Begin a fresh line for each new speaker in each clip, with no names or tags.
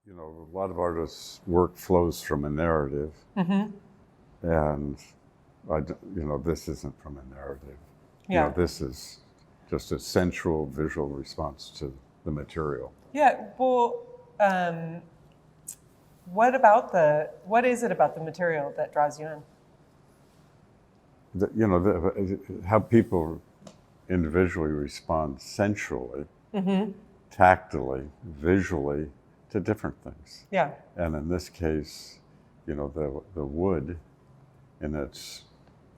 A lot of artists' work flows from a narrative, and this isn't from a narrative.
Yeah.
This is just a sensual visual response to the material.
Yeah. Well, what is it about the material that draws you in?
How people individually respond sensually, tactily, visually to different things.
Yeah.
And in this case, the wood in its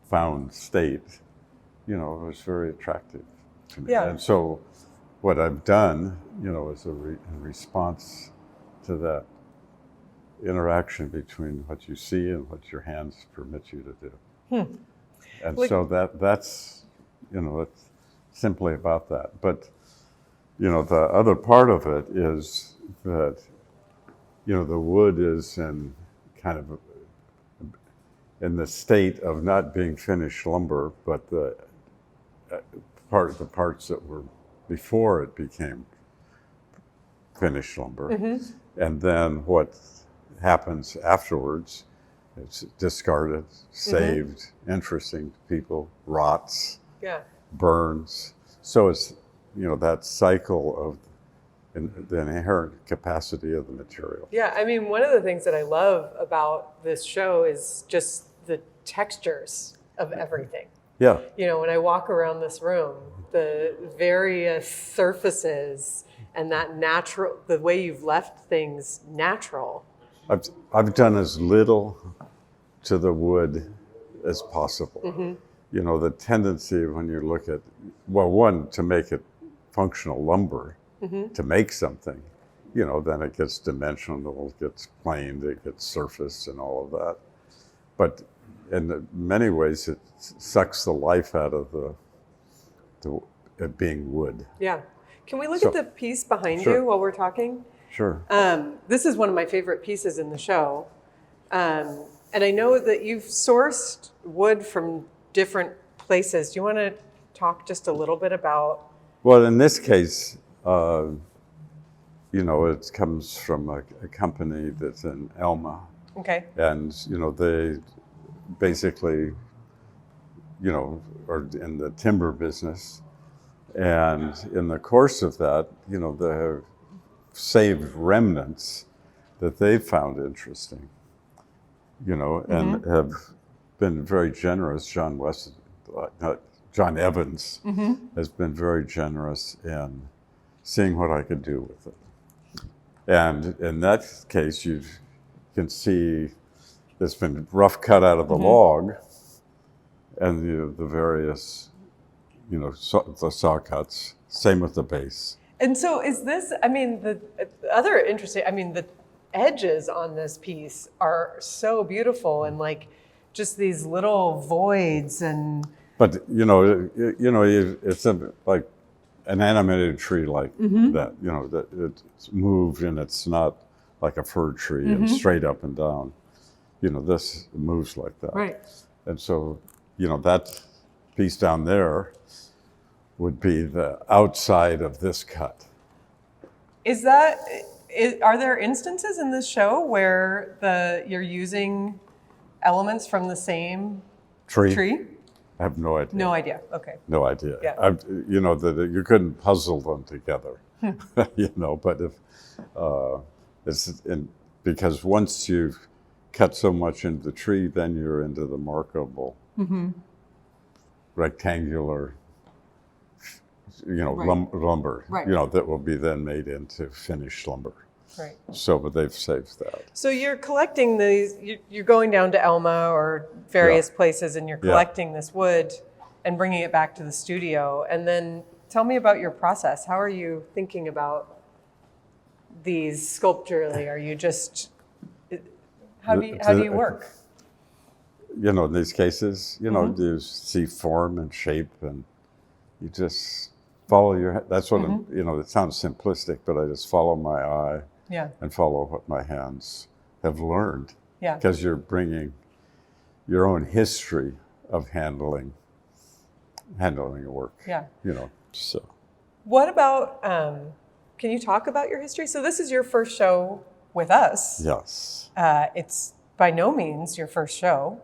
found state, was very attractive to me.
Yeah.
And so what I've done, is in response to that interaction between what you see and what your hands permit you to do. And so that's it's simply about that. But, the other part of it is that, the wood is in kind of in the state of not being finished lumber, but the parts that were before it became finished lumber. And then what happens afterwards, it's discarded, saved, interesting to people, rots, burns. So it's, that cycle of the inherent capacity of the material.
Yeah, I mean, one of the things that I love about this show is just the textures of everything.
Yeah.
When I walk around this room, the various surfaces and that natural, the way you've left things natural.
I've done as little to the wood as possible. The tendency when you look at, one, to make it functional lumber, to make something, then it gets dimensional, it gets planed, it gets surfaced and all of that. But in many ways, it sucks the life out of it being wood.
Yeah. Can we look at the piece behind you while we're talking?
Sure.
This is one of my favorite pieces in the show. And I know that you've sourced wood from different places. Do you want to talk just a little bit about?
Well, in this case, it comes from a company that's in Elma.
Okay.
And, they basically, are in the timber business. And in the course of that, they have saved remnants that they found interesting, and have been very generous. John Evans has been very generous in seeing what I could do with it. And in that case, you can see it's been rough cut out of the log, and the various, the saw cuts. Same with the base. And
so is this, the other interesting, the edges on this piece are so beautiful and just these little voids and.
But, it's like an animated tree like that, that it's moved and it's not like a fir tree and straight up and down. This moves like that.
Right.
And so, that piece down there would be the outside of this cut.
Are there instances in this show where you're using elements from the same tree?
I have no idea.
No idea. Okay.
No idea.
Yeah.
That you couldn't puzzle them together. But if because once you've cut so much into the tree, then you're into the markable rectangular, lumber.
Right.
That will be then made into finished lumber.
Right.
So, but they've saved that.
So you're collecting these, you're going down to Elma or various places and you're collecting this wood and bringing it back to the studio. And then tell me about your process. How are you thinking about these sculpturally? Are you just, how do you work?
In these cases, you see form and shape and you just follow that's what, it sounds simplistic, but I just follow my eye.
Yeah.
And follow what my hands have learned.
Yeah.
Because you're bringing your own history of handling your work.
Yeah.
So.
What about, can you talk about your history? So this is your first show with us.
Yes.
It's by no means your first show,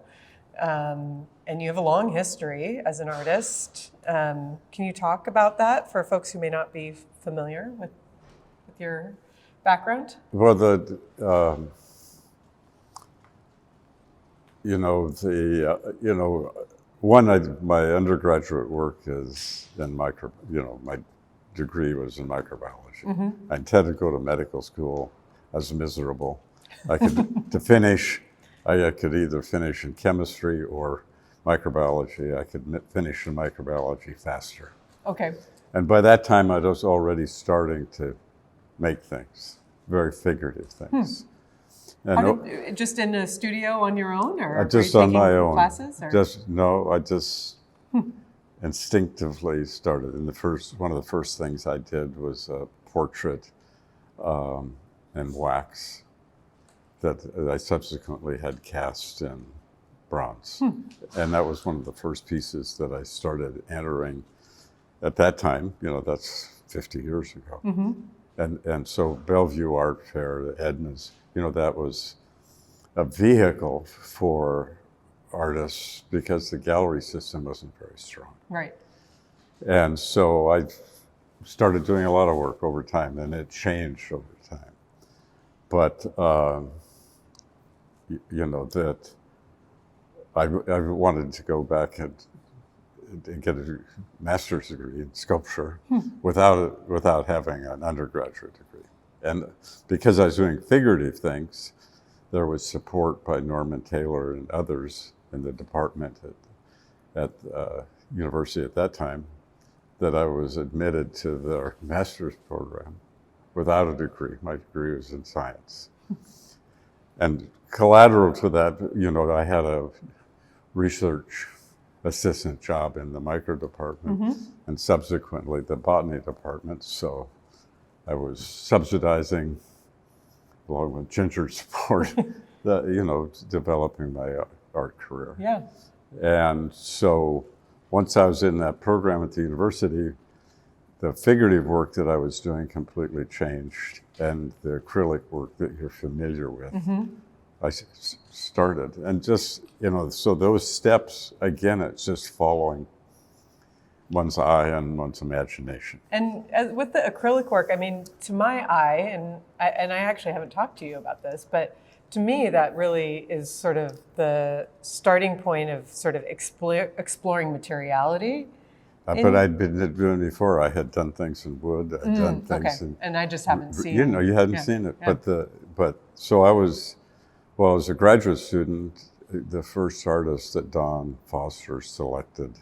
and you have a long history as an artist. Can you talk about that for folks who may not be familiar with your background?
Well, my undergraduate work is in my degree was in microbiology.
Mm-hmm.
I intended to go to medical school. I was miserable. I could either finish in chemistry or microbiology. I could finish in microbiology faster.
Okay.
And by that time, I was already starting to make things, very figurative things. And
just in a studio on your own, or
just
were you
on my
taking
own.
classes? Or?
I just instinctively started. And one of the first things I did was a portrait in wax that I subsequently had cast in bronze. And that was one of the first pieces that I started entering at that time. That's 50 years ago.
Mm-hmm.
And so Bellevue Art Fair, Edna's, that was a vehicle for artists because the gallery system wasn't very strong.
Right.
And so I started doing a lot of work over time, and it changed over time. But, that I wanted to go back and get a master's degree in sculpture without having an undergraduate degree. And because I was doing figurative things, there was support by Norman Taylor and others in the department at university at that time that I was admitted to their master's program without a degree. My degree was in science. And collateral to that, I had a research assistant job in the micro department and subsequently the botany department. So I was subsidizing, along with Ginger's support, developing my art career.
Yeah.
And so once I was in that program at the university, the figurative work that I was doing completely changed, and the acrylic work that you're familiar with, I started. And just, so those steps, again, it's just following one's eye and one's imagination.
And with the acrylic work, I mean, to my eye, and I actually haven't talked to you about this, but to me, that really is sort of the starting point of sort of exploring materiality.
But I'd been doing before. I had done things in wood. I'd done things in.
And I just haven't seen.
You hadn't seen it.
Yeah.
But so I was a graduate student, the first artist that Don Foster selected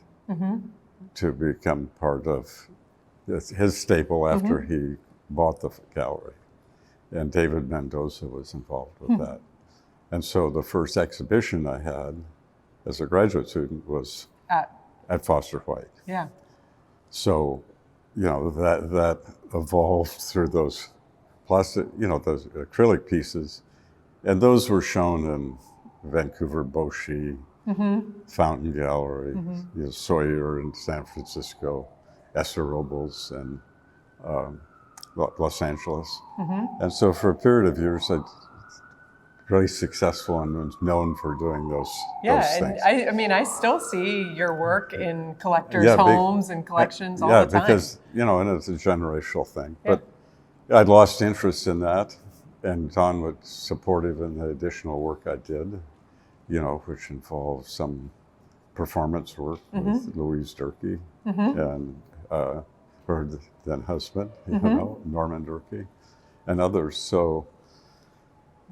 to become part of his staple after he bought the gallery. And David Mendoza was involved with that. And so the first exhibition I had as a graduate student was at Foster White.
Yeah.
So, that evolved through those plastic, those acrylic pieces. And those were shown in Vancouver Boshi, Fountain Gallery, Sawyer in San Francisco, Esther Robles in Los Angeles. And so for a period of years, I was really successful and was known for doing those things.
I mean, I still see your work in collectors' homes and collections all the time.
Yeah, because, and it's a generational thing. Yeah. But I'd lost interest in that, and Don was supportive in the additional work I did, which involved some performance work with Louise Durkee and her then husband, Norman Durkee, and others. So,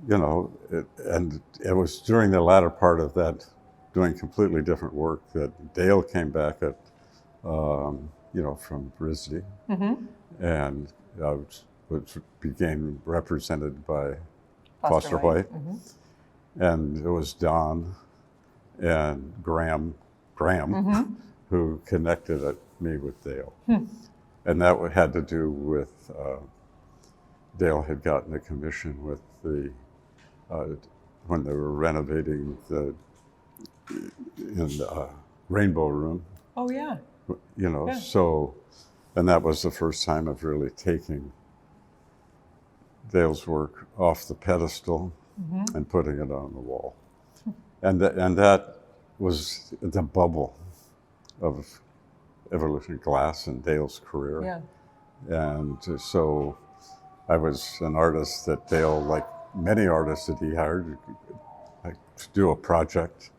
and it was during the latter part of that, doing completely different work, that Dale came back at, from RISD, and which became represented by Foster White. And it was Don and Graham, who connected me with Dale. And that had to do with, Dale had gotten a commission with when they were renovating the Rainbow Room.
Oh, yeah.
So, and that was the first time of really taking Dale's work off the pedestal and putting it on the wall. And that was the bubble of evolutionary glass in Dale's career.
Yeah.
And so I was an artist that Dale, like many artists that he hired, like, to do a project.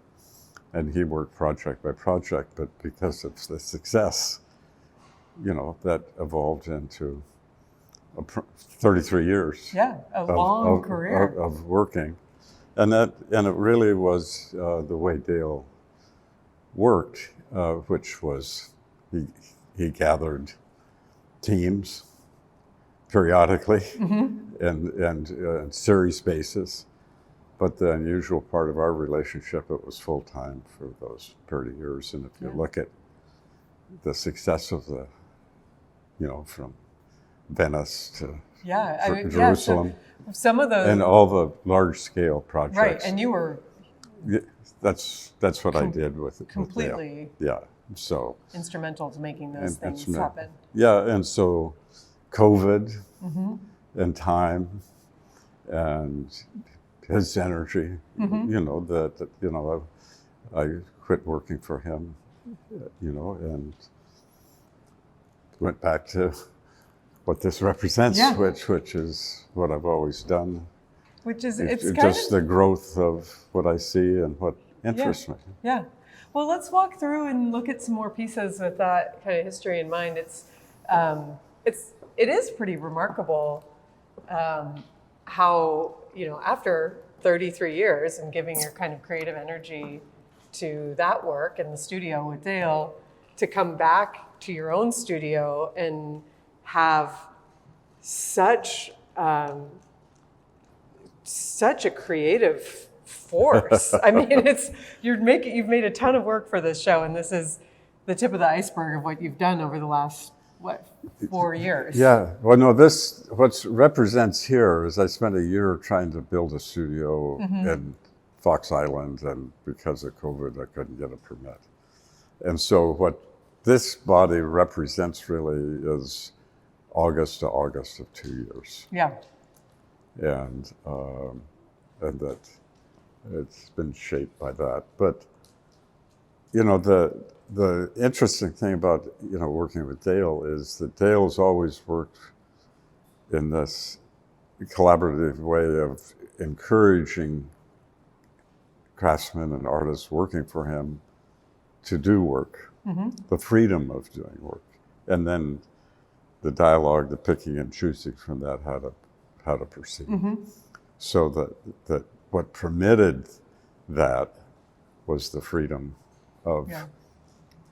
And he worked project by project, but because of the success, that evolved into 33 years.
Yeah, a long career
of working. And it really was the way Dale worked, which was he gathered teams periodically and series basis. But the unusual part of our relationship, it was full time for those 30 years. And if you look at the success of from Venice to Jerusalem,
so some of those,
and all the large scale projects.
Right, and you were
that's what I did with
completely
so
instrumental to making those things happen.
Yeah, and so COVID and time and his energy, I quit working for him, and went back to what this represents, which is what I've always done.
Which is,
it's just the growth of what I see and what interests me.
Yeah. Well, let's walk through and look at some more pieces with that kind of history in mind. It is pretty remarkable how, after 33 years and giving your kind of creative energy to that work in the studio with Dale, to come back to your own studio and have such a creative force. I mean, you've made a ton of work for this show, and this is the tip of the iceberg of what you've done over the last 4 years.
Yeah. Well, no, what represents here is I spent a year trying to build a studio in Fox Island, and because of COVID, I couldn't get a permit. And so what this body represents really is August to August of 2 years.
Yeah.
And that it's been shaped by that. But, the interesting thing about, working with Dale is that Dale's always worked in this collaborative way of encouraging craftsmen and artists working for him to do work, the freedom of doing work. And then the dialogue, the picking and choosing from that, how to proceed. So that what permitted that was the freedom of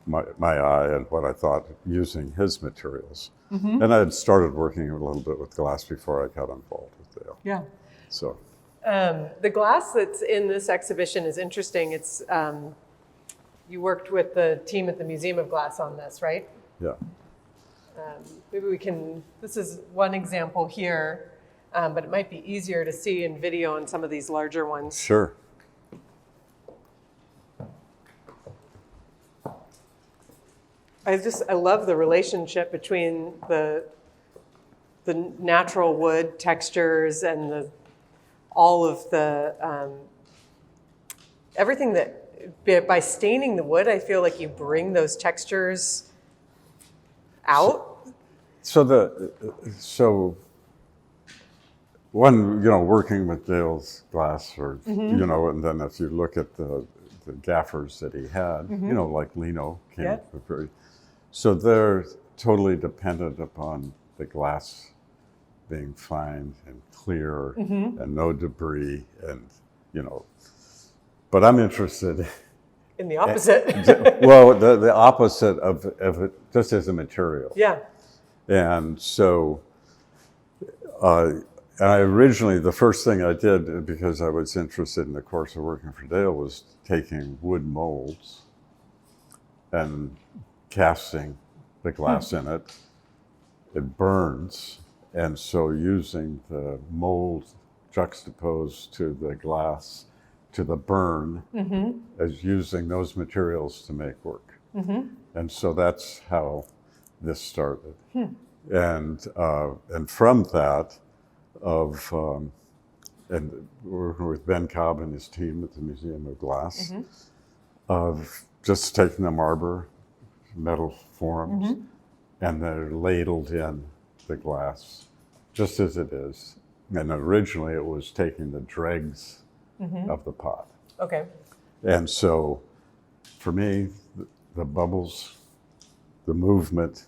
my eye and what I thought using his materials. And I had started working a little bit with glass before I got involved with Dale.
Yeah.
So
the glass that's in this exhibition is interesting. It's you worked with the team at the Museum of Glass on this, right?
Yeah.
Maybe we can, this is one example here, but it might be easier to see in video on some of these larger ones.
Sure.
I love the relationship between the natural wood textures and all of the, everything that, by staining the wood, I feel like you bring those textures out.
So one, working with Dale's glass, or and then if you look at the gaffers that he had, like Lino came very. So they're totally dependent upon the glass being fine and clear and no debris, and But I'm interested
in the opposite.
Well, the opposite of it, just as a material.
Yeah.
And so, I originally, the first thing I did, because I was interested in the course of working for Dale, was taking wood molds and casting the glass in it. It burns, and so using the mold juxtaposed to the glass, to the burn, as using those materials to make work. And so that's how this started. And from that, of, and working with Ben Cobb and his team at the Museum of Glass, of just taking the marble metal forms and they're ladled in the glass just as it is. And originally it was taking the dregs of the pot.
Okay.
And so for me, the bubbles, the movement,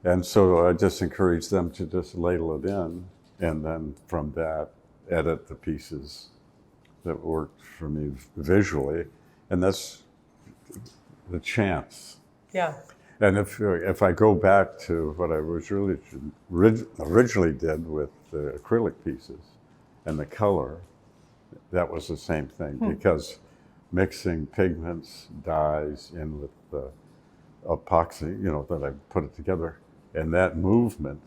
and so I just encourage them to just ladle it in, and then from that, edit the pieces that worked for me visually, and that's the chance.
Yeah.
And if I go back to what I was originally did with the acrylic pieces and the color, that was the same thing, because mixing pigments, dyes in with the epoxy, that I put it together, and that movement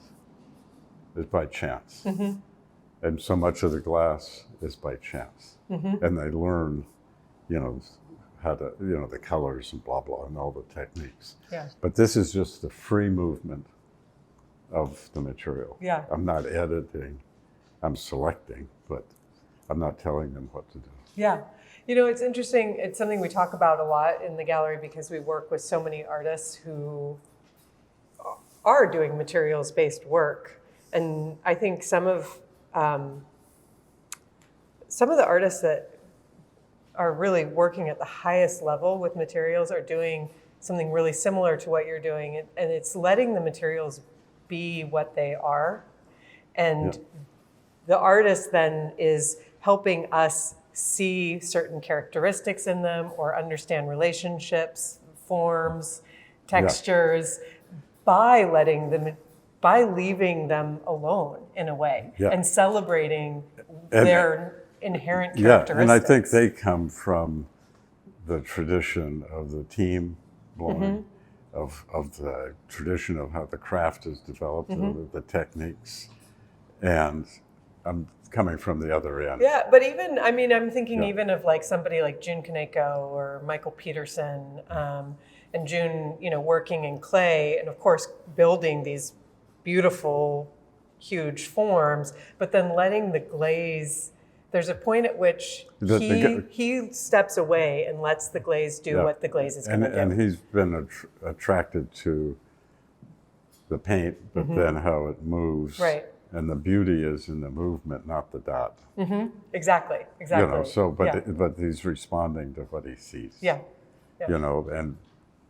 is by chance. And so much of the glass is by chance. And they learn, how to, the colors and blah, blah, and all the techniques.
Yeah.
But this is just the free movement of the material.
Yeah.
I'm not editing, I'm selecting, but I'm not telling them what to do.
Yeah. It's interesting. It's something we talk about a lot in the gallery because we work with so many artists who are doing materials-based work. And I think some of the artists that are really working at the highest level with materials are doing something really similar to what you're doing. And it's letting the materials be what they are. And the artist then is helping us see certain characteristics in them or understand relationships, forms, textures by leaving them alone in a way and celebrating their inherent characteristics.
Yeah, and I think they come from the tradition of the team blowing, of the tradition of how the craft is developed, the techniques, and I'm coming from the other end.
Yeah, but even, I'm thinking even of like somebody like June Kaneko or Michael Peterson, and June, working in clay and of course building these beautiful, huge forms, but then letting the glaze, there's a point at which he steps away and lets the glaze do what the glaze is going to do.
And he's been attracted to the paint, but then how it moves.
Right.
And the beauty is in the movement, not the dot.
Exactly.
But he's responding to what he sees.
Yeah.
And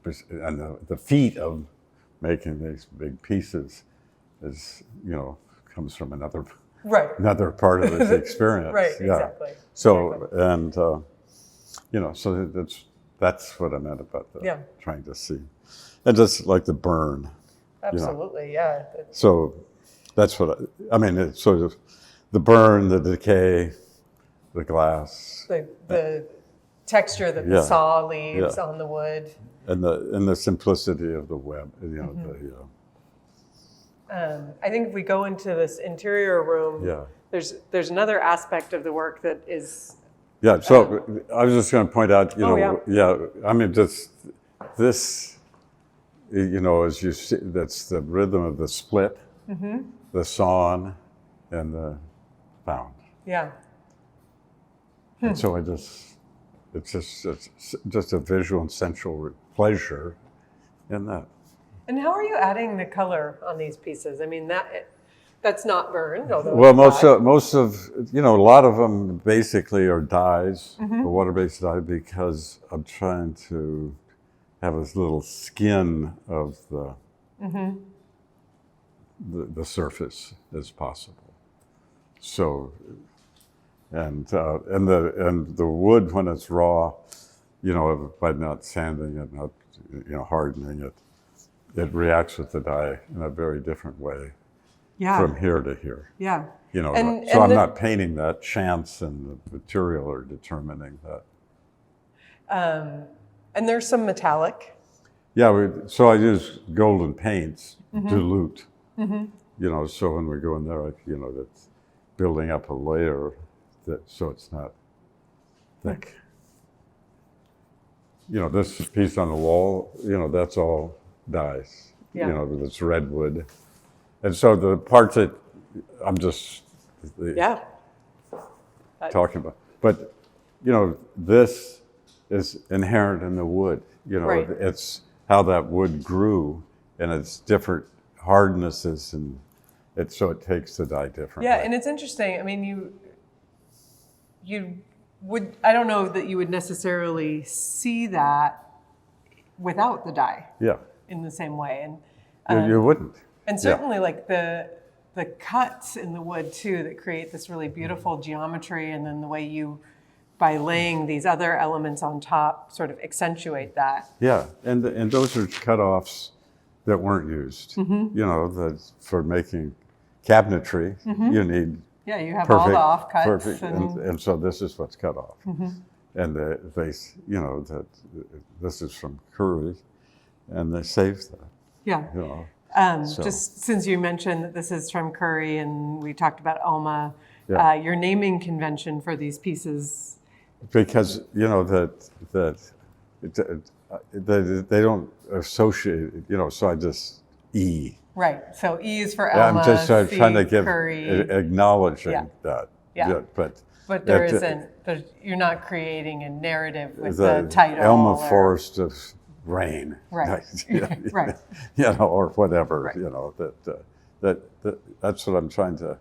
the feat of making these big pieces is, comes from another part of his experience.
Right, exactly.
So, and, so that's what I meant about the trying to see. And just like the burn.
Absolutely, yeah.
So that's what it's sort of the burn, the decay, the glass.
The texture that the saw leaves on the wood.
And the simplicity of the web,
I think if we go into this interior room, there's another aspect of the work that is.
Yeah. So I was just going to point out, just this, as you see, that's the rhythm of the split, the sawn, and the found.
Yeah.
And so it's just a visual and sensual pleasure in that.
And how are you adding the color on these pieces? That's not burned.
Well, most of a lot of them basically are dyes, water-based dye, because I'm trying to have as little skin of the surface as possible. So, and the wood when it's raw, by not sanding it, not hardening it, it reacts with the dye in a very different way from here to here.
Yeah.
So I'm not painting that. Chance and the material are determining that.
And there's some metallic.
Yeah, so I use golden paints, dilute. So when we go in there, that's building up a layer so it's not thick. This piece on the wall, that's all dyes. It's redwood. And so the parts that I'm just
Yeah.
talking about. But, this is inherent in the wood.
Right.
It's how that wood grew and its different hardnesses, and so it takes the dye differently.
Yeah, and it's interesting. I mean, you would, I don't know that you would necessarily see that without the dye.
Yeah.
In the same way. And
You wouldn't.
And certainly like the cuts in the wood too that create this really beautiful geometry, and then the way you, by laying these other elements on top, sort of accentuate that.
Yeah, and those are cutoffs that weren't used. For making cabinetry, you need
Yeah, you have all the offcuts.
Perfect, and so this is what's cut off. And that this is from Curry, and they saved that.
Yeah. Just since you mentioned that this is from Curry and we talked about Elma, your naming convention for these pieces.
Because they don't associate, so I just E.
Right. So E is for Elma.
I'm just
C,
trying to give
Curry.
acknowledging that.
Yeah. But there isn't. You're not creating a narrative with the title.
Elma Forest of Rain.
Right. Right.
Or whatever.
Right.
That's what I'm trying to.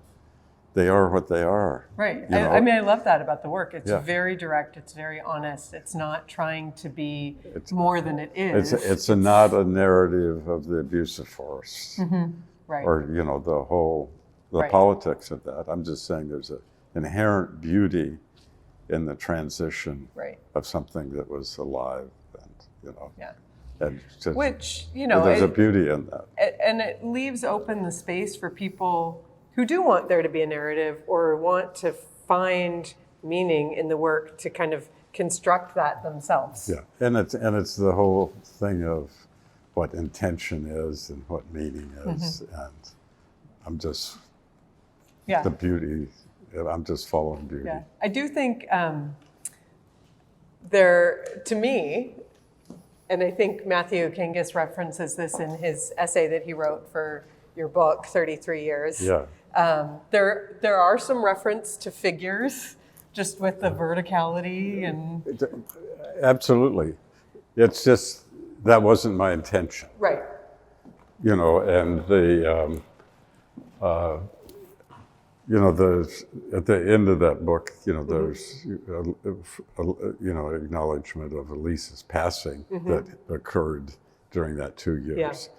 They are what they are.
Right. I mean, I love that about the work. It's very direct. It's very honest. It's not trying to be more than it is.
It's not a narrative of the abuse of force.
Right.
Or the politics of that. I'm just saying there's an inherent beauty in the transition of something that was alive, and and just,
which
there's a beauty in that,
and it leaves open the space for people who do want there to be a narrative or want to find meaning in the work to kind of construct that themselves.
Yeah, and it's the whole thing of what intention is and what meaning is, and I'm just the beauty. I'm just following beauty.
Yeah, I do think there, to me, and I think Matthew Kingis references this in his essay that he wrote for your book, 33 Years.
Yeah.
There are some reference to figures, just with the verticality and.
Absolutely, it's just that wasn't my intention.
Right.
And at the end of that book, there's acknowledgement of Elise's passing that occurred during that 2 years,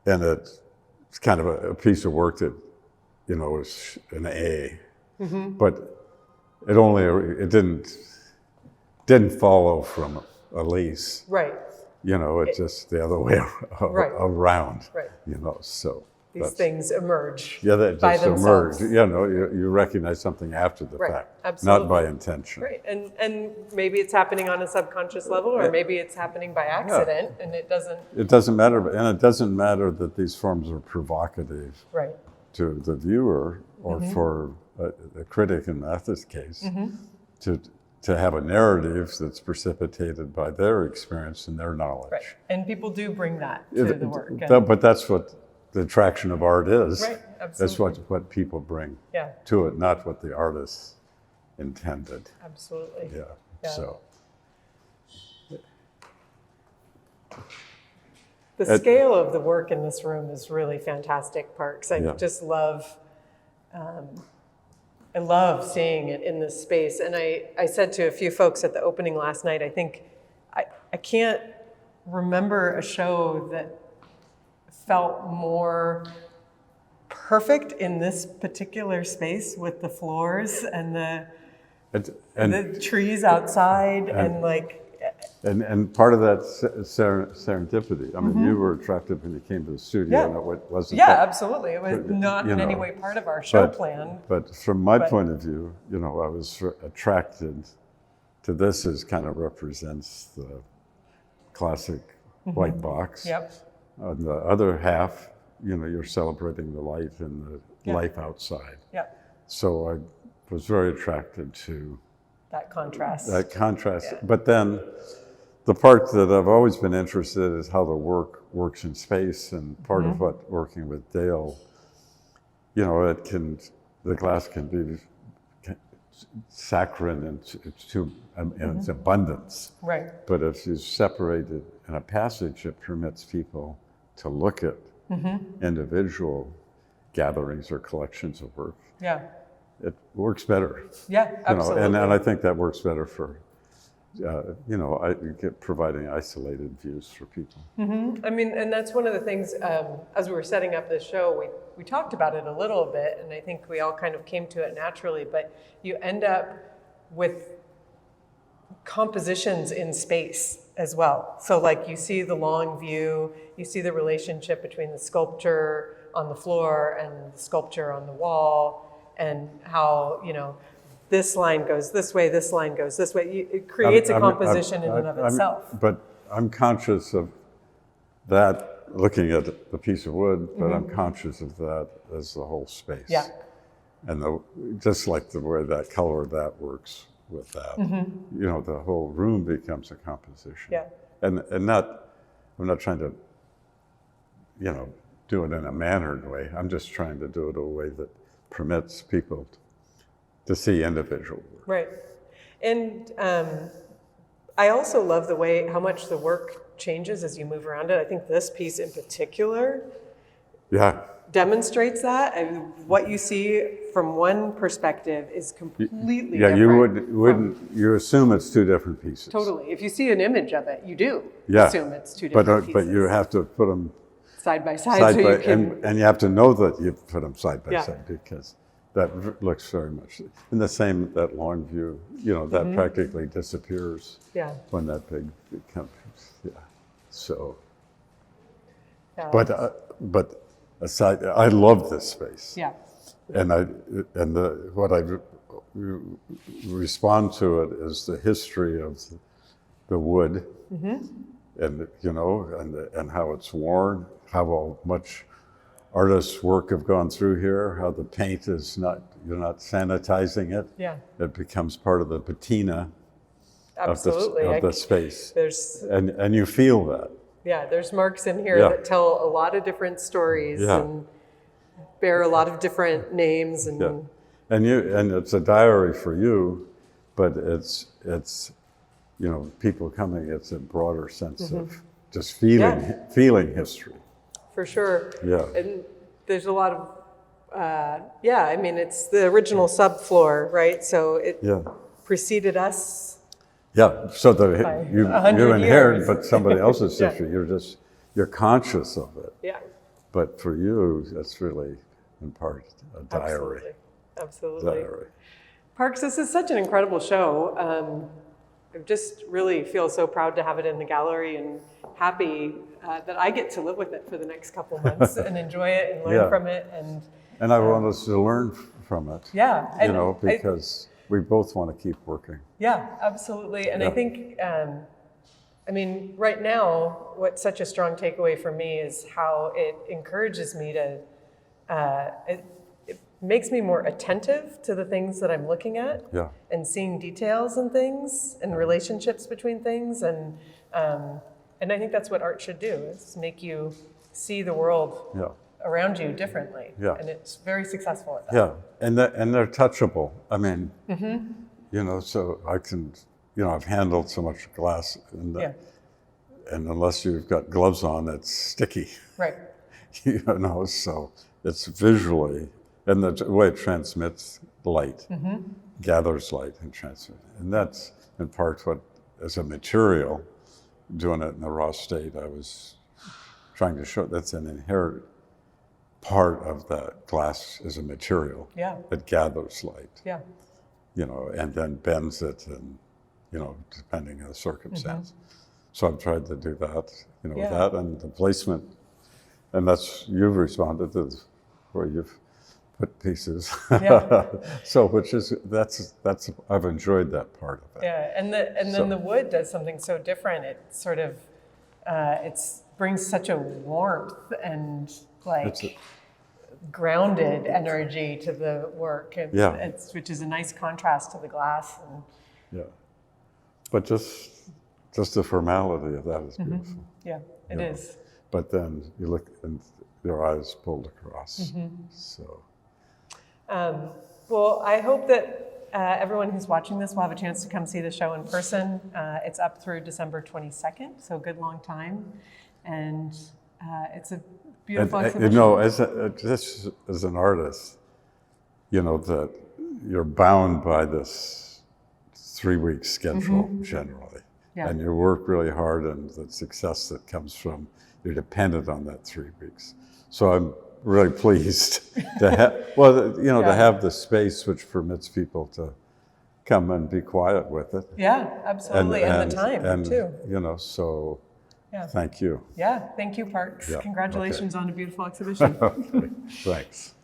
and it's kind of a piece of work that was an A, but it didn't follow from Elise.
Right.
It's just the other way around.
Right.
So.
These things emerge.
Yeah, they
by
just
themselves.
emerge. You recognize something after the fact,
absolutely.
not by intention.
Right, and maybe it's happening on a subconscious level, or maybe it's happening by accident, and it doesn't.
It doesn't matter, and it doesn't matter that these forms are provocative to the viewer or for a critic in Matthew's case to have a narrative that's precipitated by their experience and their knowledge.
Right, and people do bring that to the work.
But that's what the attraction of art is.
Right, absolutely.
That's what people bring to it, not what the artist intended.
Absolutely.
Yeah. So.
The scale of the work in this room is really fantastic, Parks. I just love, I love seeing it in this space. And I said to a few folks at the opening last night, I think I can't remember a show that felt more perfect in this particular space with the floors and the trees outside
and part of that serendipity. I mean, you were attracted when you came to the studio, and it wasn't.
Yeah, absolutely. It was not in any way part of our show plan.
But from my point of view, I was attracted to this as kind of represents the classic white box.
Yep.
On the other half, you're celebrating the light and the life outside.
Yep.
So I was very attracted to
that contrast.
Yeah. But then the part that I've always been interested in is how the work works in space, and part of what working with Dale, it can the glass can be saccharine in its abundance.
Right.
But if you separate it in a passage, it permits people to look at individual gatherings or collections of work.
Yeah.
It works better.
Yeah, absolutely.
And I think that works better for, providing isolated views for people.
I mean, and that's one of the things, as we were setting up this show, we talked about it a little bit, and I think we all kind of came to it naturally, but you end up with compositions in space as well. So like you see the long view, you see the relationship between the sculpture on the floor and the sculpture on the wall, and how, this line goes this way, this line goes this way. It creates a composition in and of itself.
But I'm conscious of that, looking at the piece of wood, but I'm conscious of that as the whole space.
Yeah.
And just like the way that color that works with that, the whole room becomes a composition.
Yeah.
And I'm not trying to, do it in a mannered way. I'm just trying to do it in a way that permits people to see individual work.
Right. And I also love how much the work changes as you move around it. I think this piece in particular demonstrates that. I mean, what you see from one perspective is completely different.
You assume it's two different pieces.
Totally. If you see an image of it, you do assume it's two different pieces.
But you have to put them
side by side,
and you have to know that you put them side by side, because that looks very much in the same, that long view, that practically disappears when that big becomes, so. Yeah. But aside, I love this space.
Yeah.
And what I respond to it is the history of the wood, and how it's worn, how much artists' work have gone through here, how the paint is you're not sanitizing it.
Yeah.
It becomes part of the patina of the space. And you feel that.
Yeah, there's marks in here that tell a lot of different stories and bear a lot of different names. And
it's a diary for you, but it's people coming, it's a broader sense of just feeling history.
For sure.
Yeah.
And there's a lot of, I mean, it's the original subfloor, right? So it preceded us.
Yeah, so you inherit, but somebody else's
Yeah.
history. You're conscious of it.
Yeah.
But for you, that's really, in part, a diary.
Absolutely.
Diary.
Parks, this is such an incredible show. I just really feel so proud to have it in the gallery, and happy that I get to live with it for the next couple of months and enjoy it and learn from it. And
I want us to learn from it.
Yeah.
Because we both want to keep working.
Yeah, absolutely. And I think, right now, what's such a strong takeaway for me is how it encourages me to, it makes me more attentive to the things that I'm looking at and seeing details and things and relationships between things. And I think that's what art should do, is make you see the world around you differently. Yeah. And it's very successful at that.
Yeah, and they're touchable. I mean, so I can, I've handled so much glass, and unless you've got gloves on, it's sticky.
Right.
So it's visually, and the way it transmits light, gathers light and transmits. And that's in part what, as a material, doing it in the raw state, I was trying to show that's an inherent part of that glass as a material.
Yeah.
It gathers light.
Yeah.
And then bends it, and, depending on the circumstance. So I've tried to do that, with that and the placement. And you've responded to where you've put pieces. Yeah. So that's I've enjoyed that part of it.
Yeah, and then the wood does something so different. It sort of, brings such a warmth and grounded energy to the work, and which is a nice contrast to the glass. And
but just the formality of that is beautiful.
Yeah, it is.
But then you look and your eyes pulled across. So
Well, I hope that everyone who's watching this will have a chance to come see the show in person. It's up through December 22nd, so a good long time. And it's a beautiful exhibition.
You know, just as an artist, you know, that you're bound by this 3-week schedule generally.
Yeah.
And you work really hard, and the success that comes from, you're dependent on that 3 weeks. So I'm really pleased to have, to have the space which permits people to come and be quiet with it.
Yeah, absolutely, and the time too.
You know, so thank you.
Yeah, thank you, Parks.
Yeah,
Congratulations on a beautiful exhibition.
Okay, thanks.